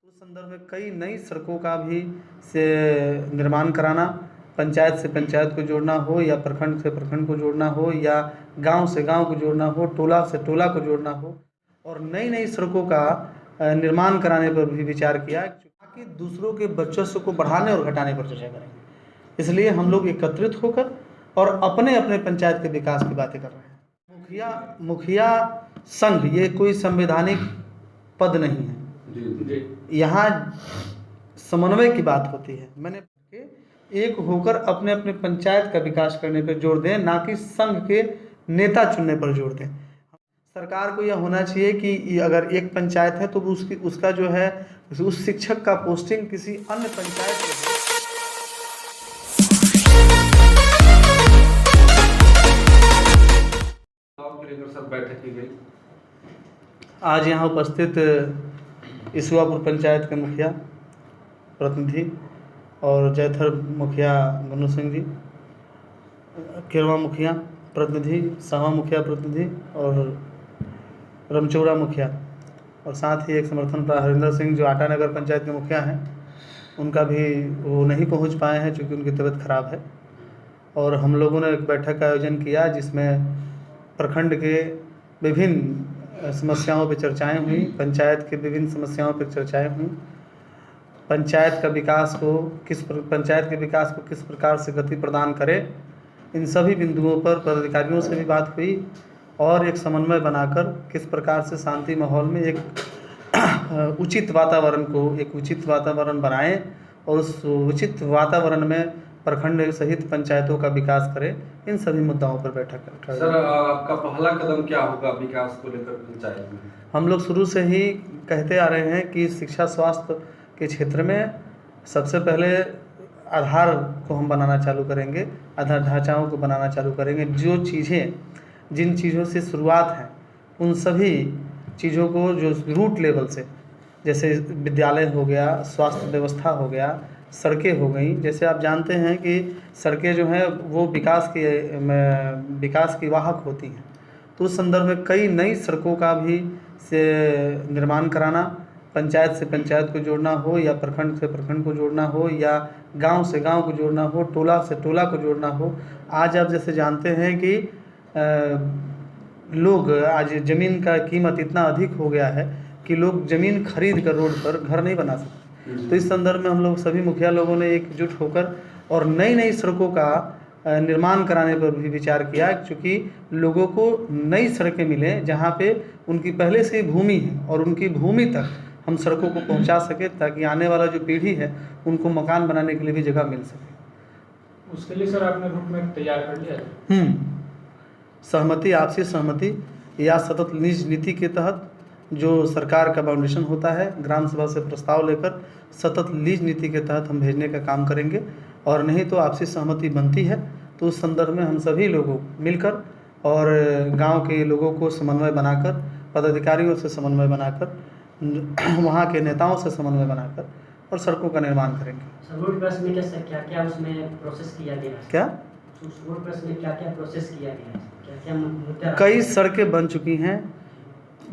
उस संदर्भ में कई नई सड़कों का भी से निर्माण कराना, पंचायत से पंचायत को जोड़ना हो या प्रखंड से प्रखंड को जोड़ना हो या गांव से गांव को जोड़ना हो, टोला से टोला को जोड़ना हो और नई नई सड़कों का निर्माण कराने पर भी विचार किया ताकि दूसरों के वर्चस्व को बढ़ाने और घटाने पर चर्चा करेंगे। इसलिए हम लोग एकत्रित होकर और अपने अपने पंचायत के विकास की बातें कर रहे हैं। मुखिया संघ ये कोई संवैधानिक पद नहीं है, यहाँ समन्वय की बात होती है। मैंने एक होकर अपने अपने पंचायत का विकास करने पर जोर दें, ना कि संघ के नेता चुनने पर जोर दें। सरकार को यह होना चाहिए कि अगर एक पंचायत है तो उसका जो है उस शिक्षक का पोस्टिंग किसी अन्य पंचायत में हो। बैठक की गई। आज यहाँ उपस्थित इसुआपुर पंचायत के मुखिया प्रतिनिधि और जयथर मुखिया गन्नू सिंह जी, केरवा मुखिया प्रतिनिधि, सावा मुखिया प्रतिनिधि और रमचौड़ा मुखिया और साथ ही एक समर्थन पर हरिंदर सिंह जो आटा नगर पंचायत के मुखिया हैं, उनका भी वो नहीं पहुंच पाए हैं क्योंकि उनकी तबीयत खराब है। और हम लोगों ने एक बैठक का आयोजन किया जिसमें प्रखंड के विभिन्न समस्याओं पर चर्चाएं हुई, पंचायत के विभिन्न समस्याओं पर चर्चाएं हुई, पंचायत के विकास को किस प्रकार से गति प्रदान करें, इन सभी बिंदुओं पर पदाधिकारियों से भी बात हुई और एक समन्वय बनाकर किस प्रकार से शांति माहौल में एक उचित वातावरण बनाएं और उस उचित वातावरण में प्रखंड सहित पंचायतों का विकास करें, इन सभी मुद्दाओं पर बैठक करें। सर, आपका पहला कदम क्या होगा विकास को लेकर पंचायत में? हम लोग शुरू से ही कहते आ रहे हैं कि शिक्षा स्वास्थ्य के क्षेत्र में सबसे पहले आधार को हम बनाना चालू करेंगे, आधार ढांचाओं को बनाना चालू करेंगे। जिन चीज़ों से शुरुआत है उन सभी चीज़ों को जो रूट लेवल से, जैसे विद्यालय हो गया, स्वास्थ्य व्यवस्था हो गया, सड़कें हो गई। जैसे आप जानते हैं कि सड़कें जो हैं वो विकास की वाहक होती हैं, तो उस संदर्भ में कई नई सड़कों का भी से निर्माण कराना, पंचायत से पंचायत को जोड़ना हो या प्रखंड से प्रखंड को जोड़ना हो या गांव से गांव को जोड़ना हो, टोला से टोला को जोड़ना हो। आज आप जैसे जानते हैं कि लोग आज ज़मीन का कीमत इतना अधिक हो गया है कि लोग ज़मीन खरीद कर रोड पर घर नहीं बना सकते। तो इस संदर्भ में हम लोग सभी मुखिया लोगों ने एकजुट होकर और नई नई सड़कों का निर्माण कराने पर भी विचार किया, क्योंकि लोगों को नई सड़कें मिलें जहां पे उनकी पहले से ही भूमि है और उनकी भूमि तक हम सड़कों को पहुंचा सके ताकि आने वाला जो पीढ़ी है उनको मकान बनाने के लिए भी जगह मिल सके। उसके लिए सर आपने रूट मैप तैयार कर लिया? आपसी सहमति या सतत लीज नीति के तहत जो सरकार का बाउंडेशन होता है, ग्राम सभा से प्रस्ताव लेकर सतत लीज नीति के तहत हम भेजने का काम करेंगे। और नहीं तो आपसी सहमति बनती है तो उस संदर्भ में हम सभी लोगों मिलकर और गांव के लोगों को समन्वय बनाकर, पदाधिकारियों से समन्वय बनाकर, वहां के नेताओं से समन्वय बनाकर और सड़कों का निर्माण करेंगे। रोड प्रेस में क्या उसमें प्रोसेस किया गया है? क्या रोड प्रेस में क्या प्रोसेस किया गया है? क्या मुद्दा? कई सड़कें बन चुकी हैं,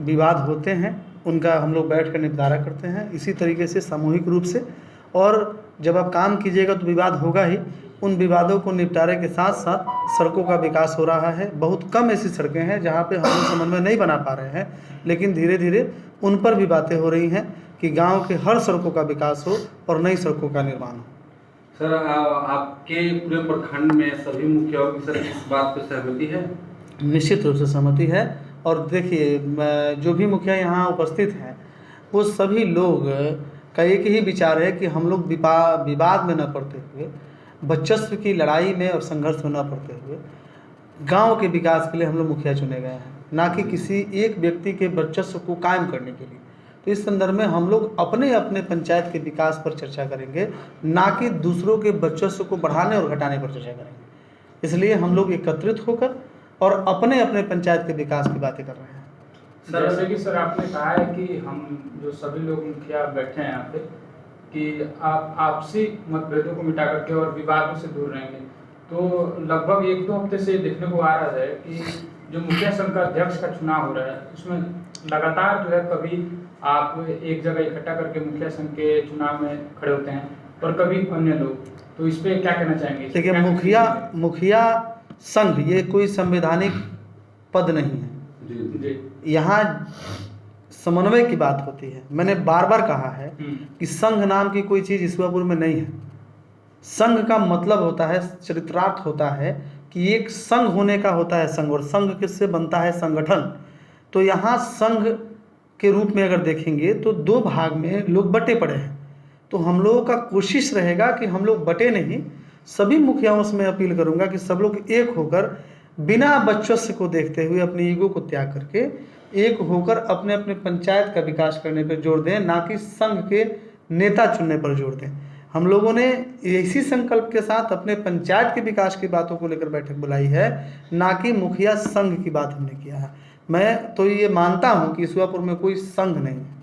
विवाद होते हैं, उनका हम लोग बैठ कर निपटारा करते हैं इसी तरीके से सामूहिक रूप से। और जब आप काम कीजिएगा तो विवाद होगा ही, उन विवादों को निपटारे के साथ साथ सड़कों का विकास हो रहा है। बहुत कम ऐसी सड़कें हैं जहां पे हम लोग समन्वय नहीं बना पा रहे हैं, लेकिन धीरे धीरे उन पर भी बातें हो रही हैं कि गांव के हर सड़कों का विकास हो और नई सड़कों का निर्माण हो। सर, आपके पूरे प्रखंड में सभी मुखियाओं की सर इस बात पर सहमति है? निश्चित रूप से सहमति है। और देखिए, जो भी मुखिया यहाँ उपस्थित हैं वो सभी लोग का एक ही विचार है कि हम लोग विवाद में न पड़ते हुए, वर्चस्व की लड़ाई में और संघर्ष में न पड़ते हुए गांव के विकास के लिए हम लोग मुखिया चुने गए हैं, ना कि किसी एक व्यक्ति के वर्चस्व को कायम करने के लिए। तो इस संदर्भ में हम लोग अपने अपने पंचायत के विकास पर चर्चा करेंगे, ना कि दूसरों के वर्चस्व को बढ़ाने और घटाने पर चर्चा करेंगे। इसलिए हम लोग एकत्रित होकर और अपने अपने पंचायत के विकास की बातें कर रहे हैं। सर, जैसे कि सर आपने कहा है कि हम जो सभी लोग मुखिया बैठे हैं यहाँ पे कि आप आपसी मतभेदों को मिटा करके और विवादों से दूर रहेंगे, तो लगभग 1-2 हफ्ते से देखने को आ रहा है कि जो मुखिया संघ का अध्यक्ष का चुनाव हो रहा है उसमें लगातार जो है कभी आप एक जगह इकट्ठा करके मुखिया संघ के चुनाव में खड़े होते हैं और कभी अन्य लोग, तो इस पे क्या कहना चाहेंगे? देखिए, मुखिया संघ ये कोई संवैधानिक पद नहीं है। जी यहाँ समन्वय की बात होती है। मैंने बार बार कहा है कि संघ नाम की कोई चीज़ ईश्वरपुर में नहीं है। संघ का मतलब होता है, चरित्रार्थ होता है कि एक संघ होने का होता है संघ, और संघ किससे बनता है? संगठन। तो यहाँ संघ के रूप में अगर देखेंगे तो दो भाग में लोग बटे पड़े हैं। तो हम लोगों का कोशिश रहेगा कि हम लोग बटे नहीं। सभी मुखियाओं से मैं अपील करूंगा कि सब लोग एक होकर, बिना बच्चों को देखते हुए, अपनी ईगो को त्याग करके एक होकर अपने अपने पंचायत का विकास करने पर जोर दें, ना कि संघ के नेता चुनने पर जोर दें। हम लोगों ने इसी संकल्प के साथ अपने पंचायत के विकास की बातों को लेकर बैठक बुलाई है, ना कि मुखिया संघ की बात हमने किया है। मैं तो ये मानता हूं कि ईश्वरपुर में कोई संघ नहीं है।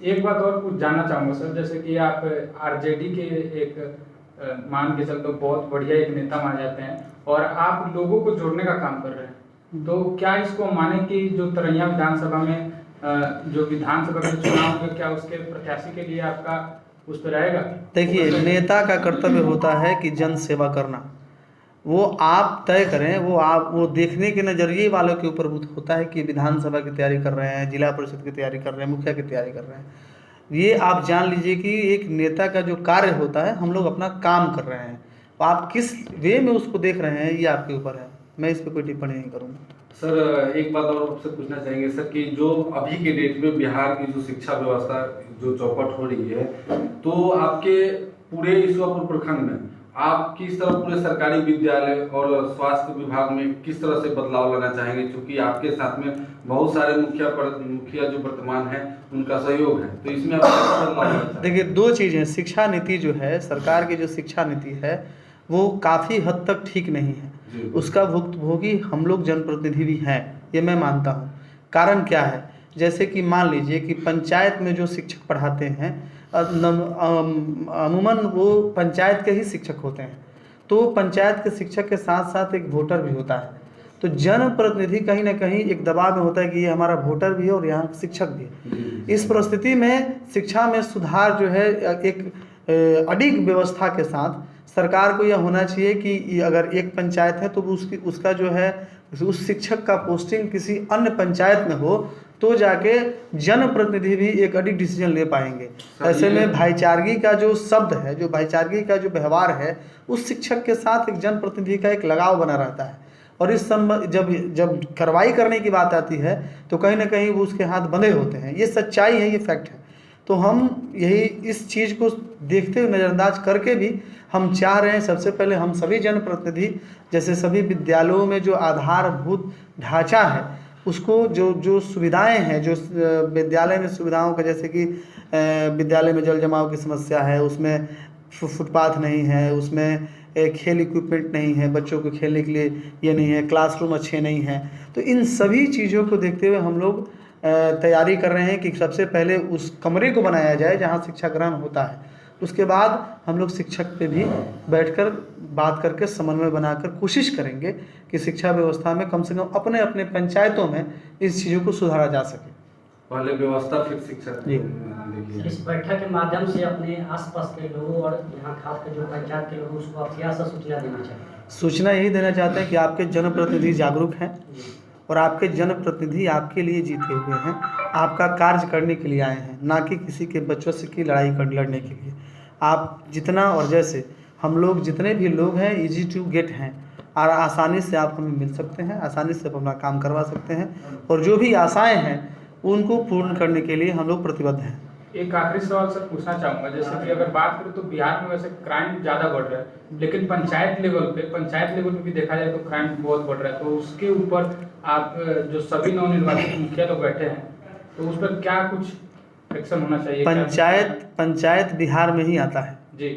एक बात और कुछ जानना चाहूँगा सर, जैसे कि आप आरजेडी के एक मान के चलते बहुत बढ़िया एक नेता माने जाते हैं और आप लोगों को जोड़ने का काम कर रहे हैं, तो क्या इसको माने कि जो तरैया विधानसभा में जो विधानसभा के चुनाव में क्या उसके प्रत्याशी के लिए आपका उस पर रहेगा? देखिए, नेता का कर्तव्य होता है कि जन सेवा करना। वो आप तय करें, वो देखने के नज़रिए वालों के ऊपर होता है कि विधानसभा की तैयारी कर रहे हैं, जिला परिषद की तैयारी कर रहे हैं, मुखिया की तैयारी कर रहे हैं। ये आप जान लीजिए कि एक नेता का जो कार्य होता है, हम लोग अपना काम कर रहे हैं। तो आप किस वे में उसको देख रहे हैं, ये आपके ऊपर है। मैं इस पर कोई टिप्पणी नहीं करूँगा। सर, एक बात और आपसे पूछना चाहेंगे सर कि जो अभी के डेट में बिहार की जो शिक्षा व्यवस्था जो चौपट हो रही है, तो आपके पूरे ईश्वरपुर प्रखंड में आप किस तरह पूरे सरकारी विद्यालय और स्वास्थ्य विभाग में किस तरह से बदलाव लाना चाहेंगे? क्योंकि आपके साथ में बहुत सारे मुखिया जो वर्तमान है उनका सहयोग है, तो इसमें आप कैसा बदलाव लाना चाहेंगे? देखिए, दो चीज़ें। शिक्षा नीति जो है, सरकार की जो शिक्षा नीति है, वो काफ़ी हद तक ठीक नहीं है। उसका भुक्तभोगी हम लोग जनप्रतिनिधि भी हैं, ये मैं मानता हूँ। कारण क्या है? जैसे कि मान लीजिए कि पंचायत में जो शिक्षक पढ़ाते हैं, अमूमन वो पंचायत के ही शिक्षक होते हैं। तो पंचायत के शिक्षक के साथ साथ एक वोटर भी होता है। तो जनप्रतिनिधि कहीं ना कहीं एक दबाव में होता है कि ये हमारा वोटर भी है और यहाँ शिक्षक भी है। इस परिस्थिति में शिक्षा में सुधार जो है, एक अडिग व्यवस्था के साथ सरकार को यह होना चाहिए कि अगर एक पंचायत है तो उसका जो है उस शिक्षक का पोस्टिंग किसी अन्य पंचायत में हो, तो जाके जनप्रतिनिधि भी एक अडिग डिसीजन ले पाएंगे। ऐसे में भाईचारगी का जो शब्द है, जो भाईचारगी का जो व्यवहार है, उस शिक्षक के साथ एक जनप्रतिनिधि का एक लगाव बना रहता है। और इस जब कार्रवाई करने की बात आती है तो कहीं ना कहीं वो उसके हाथ बंधे होते हैं। ये सच्चाई है, ये फैक्ट है। तो हम यही इस चीज़ को देखते हुए, नज़रअंदाज करके भी हम चाह रहे हैं, सबसे पहले हम सभी जनप्रतिनिधि, जैसे सभी विद्यालयों में जो आधारभूत ढांचा है उसको, जो सुविधाएं हैं, जो विद्यालय में सुविधाओं का, जैसे कि विद्यालय में जल जमाव की समस्या है, उसमें फुटपाथ नहीं है, उसमें खेल इक्विपमेंट नहीं है, बच्चों को खेलने के लिए ये नहीं है, क्लासरूम अच्छे नहीं हैं। तो इन सभी चीज़ों को देखते हुए हम लोग तैयारी कर रहे हैं कि सबसे पहले उस कमरे को बनाया जाए जहाँ शिक्षा ग्रहण होता है। उसके बाद हम लोग शिक्षक पे भी बैठकर बात करके समन्वय बनाकर कोशिश करेंगे कि शिक्षा व्यवस्था में कम से कम अपने अपने पंचायतों में इस चीज़ों को सुधारा जा सके। पहले व्यवस्था फिर शिक्षा। देखिए, इस बैठक के माध्यम से अपने आसपास के लोगों और यहाँ खासकर जो पंचायत के लोगों, उसको आप क्या सा सूचना देना चाहिए? सूचना यही देना चाहते हैं कि आपके जनप्रतिनिधि जागरूक हैं और आपके जनप्रतिनिधि आपके लिए जीते हुए हैं, आपका कार्य करने के लिए आए हैं, ना कि किसी के बच्चों से की लड़ाई लड़ने के लिए। आप जितना, और जैसे हम लोग जितने भी लोग हैं, इजी टू गेट हैं, और आसानी से आप हमें मिल सकते हैं, आसानी से अपना काम करवा सकते हैं, और जो भी आशाएं हैं उनको पूर्ण करने के लिए हम लोग प्रतिबद्ध हैं। एक आखिरी सवाल सर पूछना चाहूँगा, जैसे कि अगर बात करें तो बिहार में वैसे क्राइम ज़्यादा बढ़ रहा है, लेकिन पंचायत लेवल पे भी देखा जाए तो क्राइम बहुत बढ़ रहा है। तो उसके ऊपर आप जो सभी नवनिर्वाचित मुखिया लोग बैठे हैं, तो उस पर क्या कुछ एक्शन होना चाहिए? पंचायत बिहार में ही आता है जी,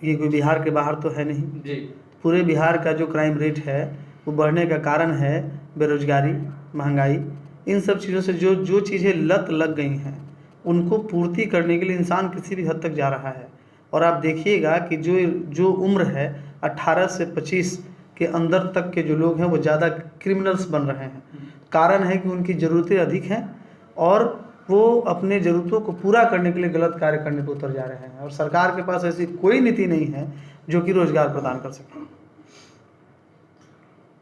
ये कोई बिहार के बाहर तो है नहीं जी। पूरे बिहार का जो क्राइम रेट है वो बढ़ने का कारण है बेरोजगारी, महंगाई, इन सब चीज़ों से जो चीज़ें लत लग गई हैं उनको पूर्ति करने के लिए इंसान किसी भी हद तक जा रहा है। और आप देखिएगा कि जो उम्र है 18 से 25 के अंदर तक के जो लोग हैं वो ज़्यादा क्रिमिनल्स बन रहे हैं। कारण है कि उनकी ज़रूरतें अधिक हैं और वो अपने ज़रूरतों को पूरा करने के लिए गलत कार्य करने पर उतर जा रहे हैं, और सरकार के पास ऐसी कोई नीति नहीं है जो कि रोजगार प्रदान कर सके।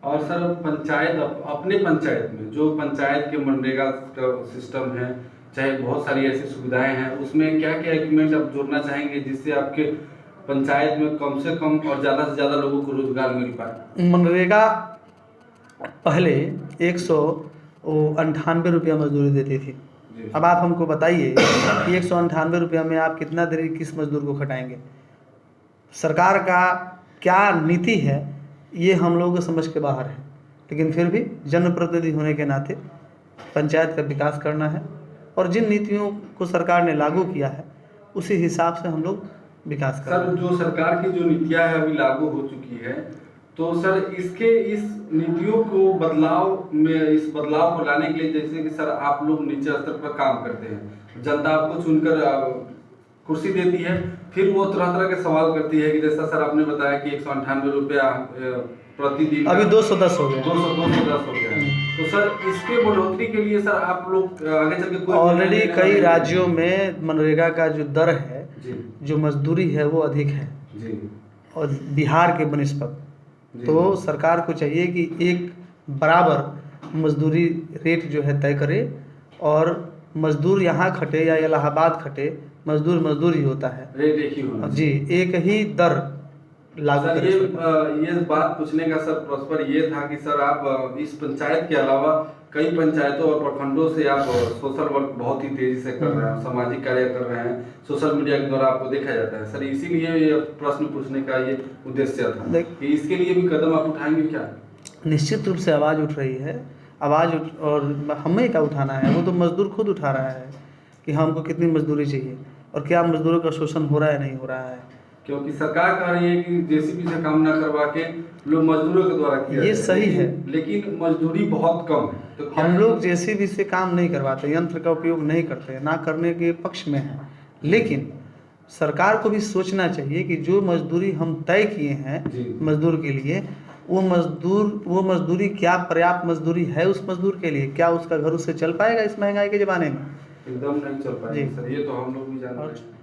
और सर पंचायत अपने पंचायत में जो पंचायत के मनरेगा का सिस्टम है, चाहे बहुत सारी ऐसी सुविधाएं हैं, उसमें क्या क्या इक्विपमेंट आप जोड़ना चाहेंगे जिससे आपके पंचायत में कम से कम और ज़्यादा से ज़्यादा लोगों को रोजगार मिल पाए? मनरेगा पहले 198 रुपया मजदूरी देती थी। जी। अब आप हमको बताइए कि 198 रुपया में आप कितना देर किस मजदूर को खटाएंगे? सरकार का क्या नीति है ये हम लोगों को समझ के बाहर है, लेकिन फिर भी जनप्रतिनिधि होने के नाते पंचायत का विकास करना है, और जिन नीतियों को सरकार ने लागू किया है उसी हिसाब से हम लोग विकास कर रहे सर हैं। जो सरकार की जो नीतियां है अभी लागू हो चुकी है, तो सर इस नीतियों को इस बदलाव को लाने के लिए, जैसे कि सर आप लोग नीचे स्तर पर काम करते हैं, जनता आपको चुनकर कुर्सी देती है, फिर वो तरह तरह के सवाल करती है कि जैसा सर आपने बताया कि 198 रुपया प्रतिदिन, अभी 210 हो गया, 210 हो गया है। तो सर इसके बढ़ोतरी के लिए सर आप लोग आगे चल के कोई ऑलरेडी कई राज्यों में मनरेगा का जो दर है, जी जो मजदूरी है वो अधिक है, जी और बिहार के बनिस्पत जी। तो सरकार को चाहिए कि एक बराबर मजदूरी रेट जो है तय करे, और मजदूर यहाँ खटे या इलाहाबाद खटे, मजदूर ही होता है रेट एक ही होना जी, एक ही दर लागू सर। करे। ये बात पूछने का सर प्रश्न ये था कि सर आप इस पंचायत के अलावा कई पंचायतों और प्रखंडों से आप सोशल वर्क बहुत ही तेजी से कर रहे हैं, सामाजिक कार्य कर रहे हैं, सोशल मीडिया के द्वारा आपको देखा जाता है सर, इसीलिए ये प्रश्न पूछने का ये उद्देश्य था कि इसके लिए भी कदम आप उठाएंगे क्या? निश्चित रूप से आवाज़ उठ रही है, और हमें क्या उठाना है, वो तो मजदूर खुद उठा रहा है कि हमको कितनी मजदूरी चाहिए और क्या मजदूरों का शोषण हो रहा है नहीं हो रहा है। क्योंकि सरकार कह रही है कि जेसीबी से काम ना करवा के लोग मजदूरों के द्वारा किया ये जाए। सही है, लेकिन मजदूरी बहुत कम है, तो क्या हम लोग जेसीबी से काम नहीं करवाते, यंत्र का उपयोग नहीं करते, ना करने के पक्ष में हैं, लेकिन सरकार को भी सोचना चाहिए कि जो मजदूरी हम तय किए हैं जी। मजदूर के लिए, वो मजदूरी क्या पर्याप्त मजदूरी है उस मजदूर के लिए? क्या उसका घर उससे चल पाएगा इस महंगाई के ज़माने में? एकदम नहीं चल पाएगा जी। सर, ये तो हम लोग भी जानते और हैं।